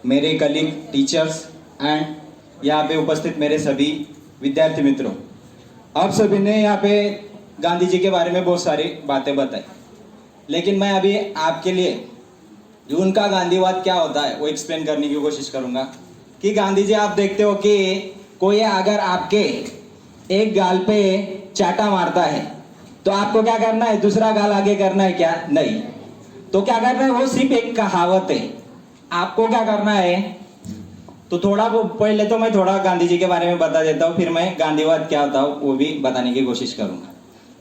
मेरे colleague teachers and यहाँ पे उपस्थित मेरे सभी विद्यार्थी मित्रों, आप सभी ने यहाँ पे गांधी जी के बारे में बहुत सारी बातें बताई, लेकिन मैं अभी आपके लिए जो उनका गांधीवाद क्या होता है वो एक्सप्लेन करने की कोशिश करूँगा। कि गांधी जी, आप देखते हो कि कोई अगर आपके एक गाल पे चाटा मारता है तो आपको क्या करना है? दूसरा गाल आगे करना है क्या? नहीं। तो क्या करना है? वो सिर्फ एक कहावत है। आपको क्या करना है? तो पहले तो मैं थोड़ा गांधी जी के बारे में बता देता हूँ, फिर मैं गांधीवाद क्या होता है वो भी बताने की कोशिश करूंगा।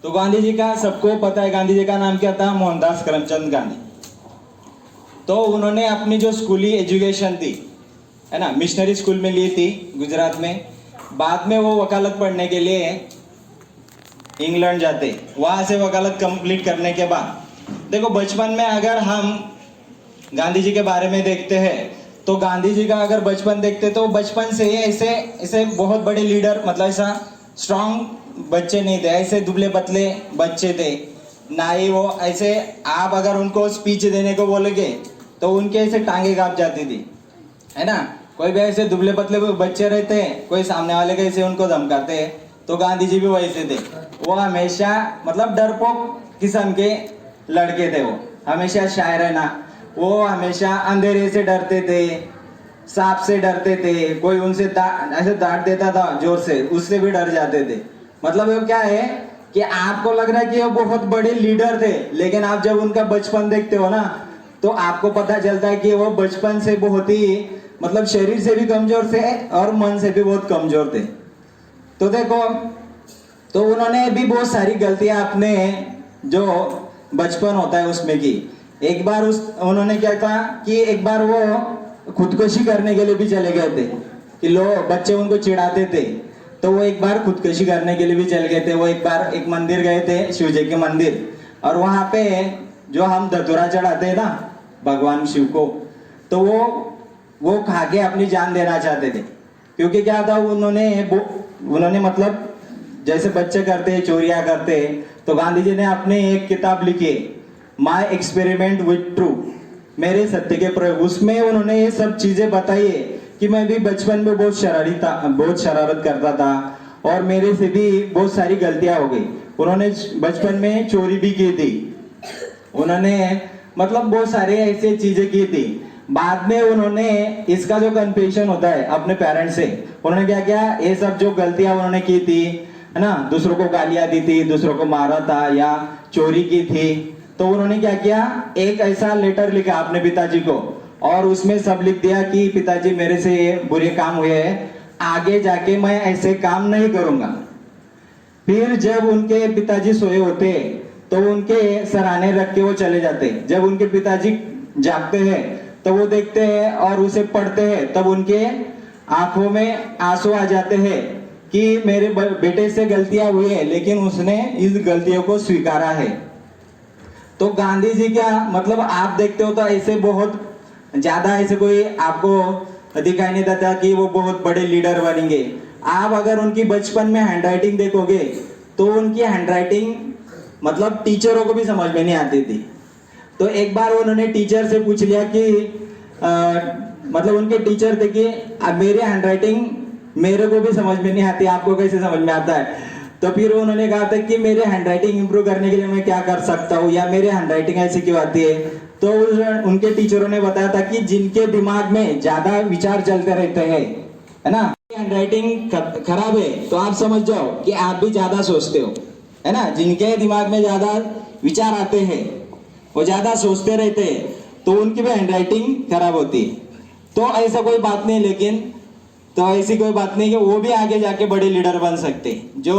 तो गांधी जी का सबको पता है, गांधी जी का नाम क्या था? मोहनदास करमचंद गांधी। तो उन्होंने अपनी जो स्कूली एजुकेशन थी, है ना, मिशनरी स्कूल में ली थी गुजरात में। बाद में वो वकालत पढ़ने के लिए इंग्लैंड जाते, वहां से वकालत कंप्लीट करने के बाद देखो, बचपन में अगर हम गांधी जी के बारे में देखते हैं तो गांधी जी का अगर बचपन देखते तो बचपन से ही ऐसे ऐसे बहुत बड़े लीडर, मतलब ऐसा स्ट्रांग बच्चे नहीं थे, ऐसे दुबले पतले बच्चे थे ना ही वो ऐसे। आप अगर उनको स्पीच देने को बोलोगे तो उनके ऐसे टांगे कांप जाती थी, है ना। कोई भी ऐसे दुबले पतले बच्चे रहते हैं, कोई सामने वाले के ऐसे उनको धमकाते हैं, तो गांधी जी भी वैसे थे। वो हमेशा मतलब डरपोक किस्म के लड़के थे, वो हमेशा शायर है ना, वो हमेशा अंधेरे से डरते थे, सांप से डरते थे, कोई उनसे ऐसे डांट देता था जोर से, उससे भी डर जाते थे। मतलब वो क्या है कि आपको लग रहा है कि वो बहुत बड़े लीडर थे, लेकिन आप जब उनका बचपन देखते हो ना तो आपको पता चलता है कि वो बचपन से बहुत ही, मतलब शरीर से भी कमजोर थे और मन से भी बहुत कमजोर थे। तो देखो, तो उन्होंने भी बहुत सारी गलतियां अपने जो बचपन होता है उसमें की। एक बार उन्होंने क्या था कि एक बार वो खुदकुशी करने के लिए भी चले गए थे कि बच्चे उनको चिढ़ाते थे, तो वो एक बार खुदकुशी करने के लिए भी चले गए थे। वो एक बार एक मंदिर गए थे, शिव जी के मंदिर, और वहां पे जो हम धतूरा चढ़ाते हैं ना भगवान शिव को, तो वो खा के अपनी जान देना चाहते थे। क्योंकि क्या था, उन्होंने मतलब जैसे बच्चे करते हैं, चोरियां करते हैं, तो गांधी जी ने अपने एक किताब लिखी, माई एक्सपेरिमेंट विथ ट्रू, मेरे सत्य के प्रयोग। उसमें उन्होंने ये सब चीजें बताई है कि मैं भी बचपन में बहुत शरारत करता था और मेरे से भी बहुत सारी गलतियां हो गई। उन्होंने बचपन में चोरी भी की थी, उन्होंने मतलब बहुत सारे ऐसे चीजें की थी। बाद में उन्होंने इसका जो कन्फेशन होता है अपने पेरेंट्स से, उन्होंने क्या किया, ये सब जो गलतियां उन्होंने की थी, है ना, दूसरों को गालियां दी थी, दूसरों को मारा था या चोरी की थी, तो उन्होंने क्या किया, एक ऐसा लेटर लिखा अपने पिताजी को और उसमें सब लिख दिया कि पिताजी मेरे से ये बुरे काम हुए हैं, आगे जाके मैं ऐसे काम नहीं करूंगा। फिर जब उनके पिताजी सोए होते तो उनके सराहने रख के वो चले जाते। जब उनके पिताजी जागते हैं तो वो देखते हैं और उसे पढ़ते हैं, तब उनके आंखों में आंसू आ जाते हैं कि मेरे बेटे से गलतियां हुई है लेकिन उसने इस गलतियों को स्वीकारा है। तो गांधी जी क्या, मतलब आप देखते हो तो ऐसे बहुत ज्यादा ऐसे कोई आपको दिखाई नहीं देता कि वो बहुत बड़े लीडर बनेंगे। आप अगर उनकी बचपन में हैंडराइटिंग देखोगे तो उनकी हैंडराइटिंग मतलब टीचरों को भी समझ में नहीं आती थी। तो एक बार उन्होंने टीचर से पूछ लिया कि मतलब उनके टीचर थे कि अब मेरे हैंडराइटिंग मेरे को भी समझ में नहीं आती, आपको कैसे समझ में आता है? तो फिर उन्होंने कहा था कि मेरे हैंडराइटिंग इंप्रूव करने के लिए मैं क्या कर सकता हूँ, या मेरे हैंडराइटिंग ऐसी क्यों आती है? तो उनके टीचरों ने बताया था कि जिनके दिमाग में ज्यादा विचार चलते रहते हैं, है ना, हैंडराइटिंग खराब है तो आप समझ जाओ कि आप भी ज्यादा सोचते हो, है ना। जिनके दिमाग में ज्यादा विचार आते हैं, वो ज्यादा सोचते रहते हैं, तो उनकी भी हैंडराइटिंग खराब होती है। तो ऐसा कोई बात नहीं, लेकिन तो ऐसी कोई बात नहीं कि वो भी आगे जाके बड़े लीडर बन सकते। जो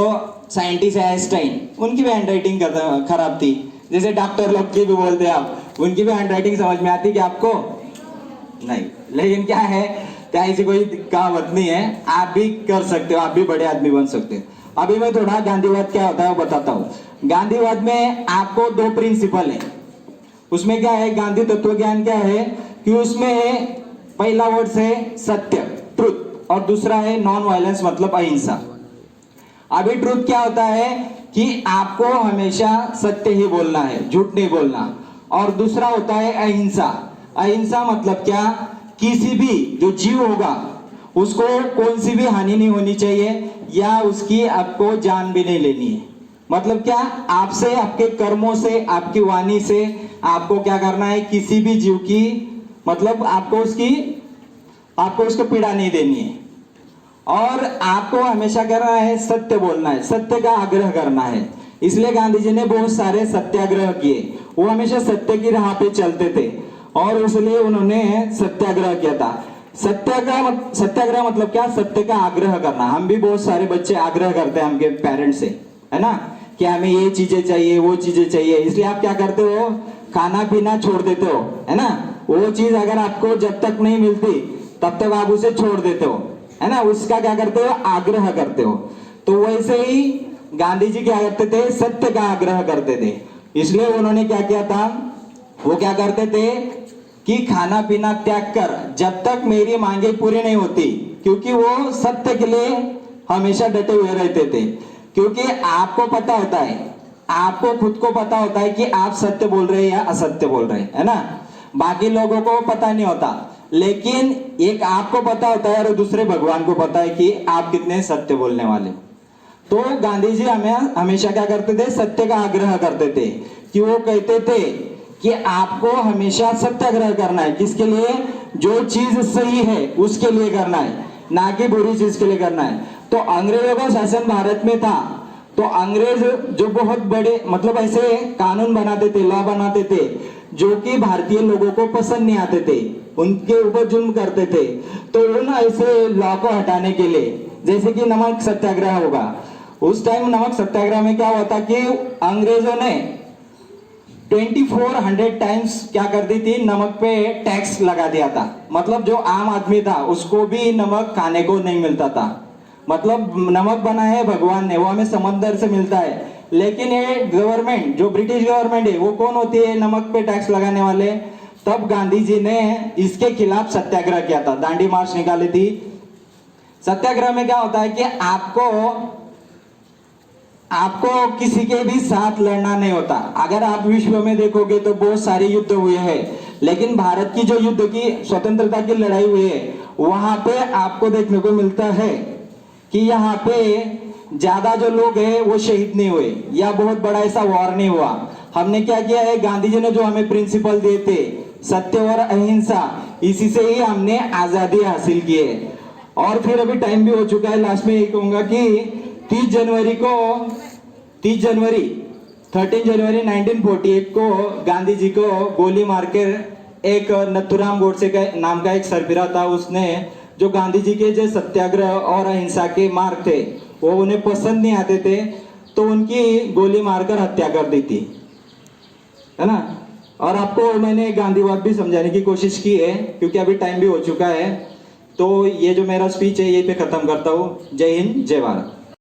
साइंटिस्ट है आइंस्टाइन, उनकी भी हैंडराइटिंग खराब थी। जैसे डॉक्टर लोग की भी बोलते हैं आप, उनकी भी हैंडराइटिंग समझ में आती कि आपको नहीं, लेकिन क्या है, क्या ऐसी कोई कहावत नहीं है, आप भी कर सकते हो, आप भी बड़े आदमी बन सकते हो। अभी मैं थोड़ा गांधीवाद क्या होता है वो बताता हूँ। गांधीवाद में आपको दो प्रिंसिपल है। उसमें क्या है, गांधी तत्व ज्ञान क्या है कि उसमें पहला वर्ड है सत्य, ट्रुथ, और दूसरा है नॉन वायलेंस, मतलब अहिंसा। अभी ट्रुथ क्या होता है कि आपको हमेशा सत्य ही बोलना है, झूठ नहीं बोलना। और दूसरा होता है अहिंसा। अहिंसा मतलब क्या किसी भी जो जीव होगा उसको कौन सी भी हानि नहीं होनी चाहिए या उसकी आपको जान भी नहीं लेनी है। मतलब क्या, आपसे, आपके कर्मों से, आपकी वाणी से आपको क्या करना है, किसी भी जीव की मतलब आपको उसको पीड़ा नहीं देनी है। और आपको हमेशा करना है सत्य बोलना है, सत्य का आग्रह करना है। इसलिए गांधी जी ने बहुत सारे सत्याग्रह किए। वो हमेशा सत्य की राह पे चलते थे और इसलिए उन्होंने सत्याग्रह किया था। सत्याग्रह मतलब क्या, सत्य का आग्रह करना। हम भी बहुत सारे बच्चे आग्रह करते हैं हमके पेरेंट्स से, है ना, कि हमें ये चीजें चाहिए, वो चीजें चाहिए। इसलिए आप क्या करते हो, खाना पीना छोड़ देते हो, है ना। वो चीज अगर आपको जब तक नहीं मिलती तब तक आप उसे छोड़ देते हो, है ना। उसका क्या करते हो, आग्रह करते हो। तो वैसे ही गांधी जी क्या करते थे, सत्य का आग्रह करते थे। इसलिए उन्होंने क्या किया था, वो क्या करते थे कि खाना पीना त्याग कर जब तक मेरी मांगे पूरी नहीं होती, क्योंकि वो सत्य के लिए हमेशा डटे हुए रहते थे। क्योंकि आपको पता होता है, आपको खुद को पता होता है कि आप सत्य बोल रहे हैं या असत्य बोल रहे हैं, है ना। बाकी लोगों को पता नहीं होता, लेकिन एक आपको पता होता है और दूसरे भगवान को पता है कि आप कितने सत्य बोलने वाले हो। तो गांधी जी हमें हमेशा क्या करते थे, सत्य का आग्रह करते थे। कि वो कहते थे कि आपको हमेशा सत्याग्रह करना है। किसके लिए, जो चीज सही है उसके लिए करना है, ना कि बुरी चीज के लिए करना है। तो अंग्रेजों का शासन भारत में था, तो अंग्रेज जो बहुत बड़े मतलब ऐसे कानून बनाते थे, लॉ बनाते थे, जो कि भारतीय लोगों को पसंद नहीं आते थे, उनके ऊपर जुल्म करते थे। तो उन ऐसे लॉ को हटाने के लिए, जैसे कि नमक सत्याग्रह होगा, उस टाइम नमक सत्याग्रह में क्या हुआ था कि अंग्रेजों ने 2400 टाइम्स क्या कर दी थी, नमक पे टैक्स लगा दिया था। मतलब जो आम आदमी था उसको भी नमक खाने को नहीं मिलता था। मतलब नमक बना है भगवान ने, वो हमें समंदर से मिलता है, लेकिन ये गवर्नमेंट, जो ब्रिटिश गवर्नमेंट है, वो कौन होती है नमक पे टैक्स लगाने वाले। तब गांधी जी ने इसके खिलाफ सत्याग्रह किया था, दांडी मार्च निकाली थी। सत्याग्रह में क्या होता है कि आपको किसी के भी साथ लड़ना नहीं होता। अगर आप विश्व में देखोगे तो बहुत सारे युद्ध हुए हैं, लेकिन भारत की जो युद्ध की स्वतंत्रता की लड़ाई हुई है, वहां पे आपको देखने को मिलता है कि यहाँ पे ज्यादा जो लोग हैं वो शहीद नहीं हुए या बहुत बड़ा ऐसा वॉर नहीं हुआ। हमने क्या किया है, गांधी जी ने जो हमें प्रिंसिपल दिए थे, सत्य और अहिंसा, इसी से ही हमने आजादी हासिल की है। और फिर अभी टाइम भी हो चुका है, लास्ट में यही कहूंगा कि 13 जनवरी 1948 को गांधी जी को गोली मारकर एक नथुराम गोडसे का नाम का एक सरबराह था, उसने जो गांधी जी के जो सत्याग्रह और अहिंसा के मार्ग थे वो उन्हें पसंद नहीं आते थे, तो उनकी गोली मारकर हत्या कर दी थी, है ना। और आपको मैंने गांधीवाद भी समझाने की कोशिश की है, क्योंकि अभी टाइम भी हो चुका है। तो ये जो मेरा स्पीच है यही पे खत्म करता हूँ। जय हिंद, जय भारत।